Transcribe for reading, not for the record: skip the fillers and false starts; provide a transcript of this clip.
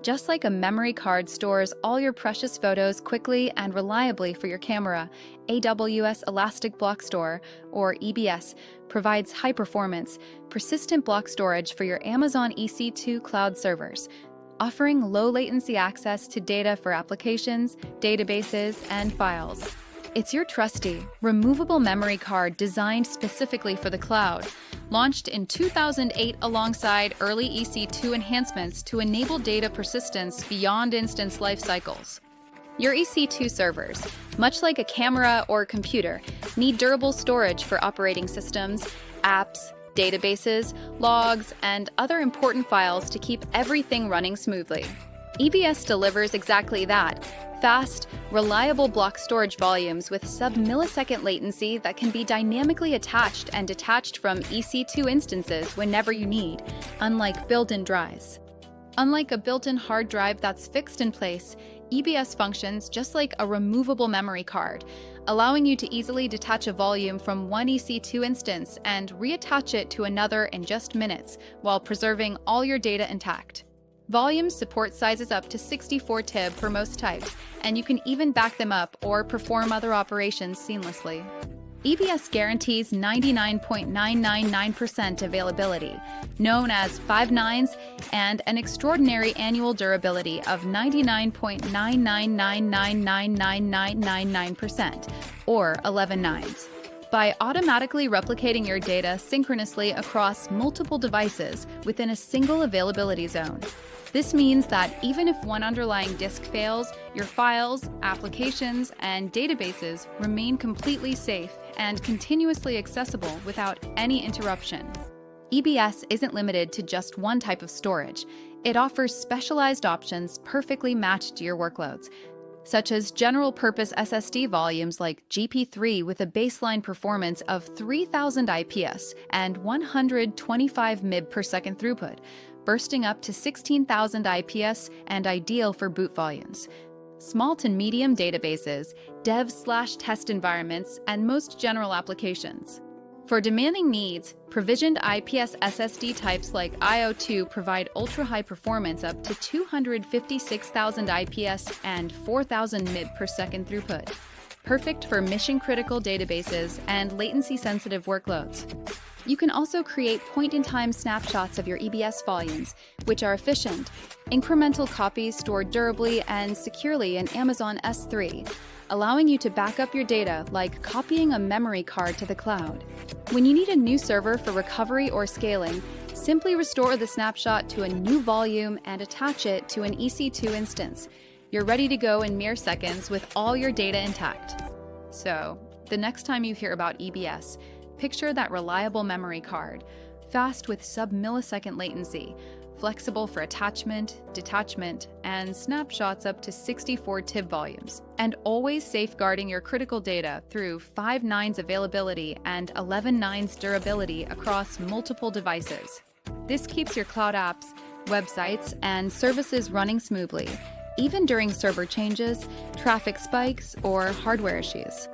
Just like a memory card stores all your precious photos quickly and reliably for your camera, AWS Elastic Block Store, or EBS, provides high-performance, persistent block storage for your Amazon EC2 cloud servers, offering low-latency access to data for applications, databases, and files. It's your trusty, removable memory card designed specifically for the cloud, launched in 2008 alongside early EC2 enhancements to enable data persistence beyond instance life cycles. Your EC2 servers, much like a camera or computer, need durable storage for operating systems, apps, databases, logs, and other important files to keep everything running smoothly. EBS delivers exactly that: fast, reliable block storage volumes with sub-millisecond latency that can be dynamically attached and detached from EC2 instances whenever you need, unlike built-in drives. Unlike a built-in hard drive that's fixed in place, EBS functions just like a removable memory card, allowing you to easily detach a volume from one EC2 instance and reattach it to another in just minutes, while preserving all your data intact. Volumes support sizes up to 64 TB for most types, and you can even back them up or perform other operations seamlessly. EBS guarantees 99.999% availability, known as 5 nines, and an extraordinary annual durability of 99.999999999%, or 11 nines. By automatically replicating your data synchronously across multiple devices within a single availability zone. This means that even if one underlying disk fails, your files, applications, and databases remain completely safe and continuously accessible without any interruption. EBS isn't limited to just one type of storage. It offers specialized options perfectly matched to your workloads, such as general-purpose SSD volumes like GP3 with a baseline performance of 3000 IPS and 125 MB per second throughput, bursting up to 16,000 IPS and ideal for boot volumes. Small to medium databases, dev/test environments, and most general applications. For demanding needs, provisioned IPS SSD types like IO2 provide ultra-high performance up to 256,000 IPS and 4,000 MB per second throughput, perfect for mission-critical databases and latency-sensitive workloads. You can also create point-in-time snapshots of your EBS volumes, which are efficient, incremental copies stored durably and securely in Amazon S3, allowing you to back up your data like copying a memory card to the cloud. When you need a new server for recovery or scaling, simply restore the snapshot to a new volume and attach it to an EC2 instance. You're ready to go in mere seconds with all your data intact. So, the next time you hear about EBS, picture that reliable memory card, fast with sub-millisecond latency, flexible for attachment, detachment, and snapshots up to 64 TB volumes, and always safeguarding your critical data through 5 nines availability and 11 nines durability across multiple devices. This keeps your cloud apps, websites, and services running smoothly, even during server changes, traffic spikes, or hardware issues.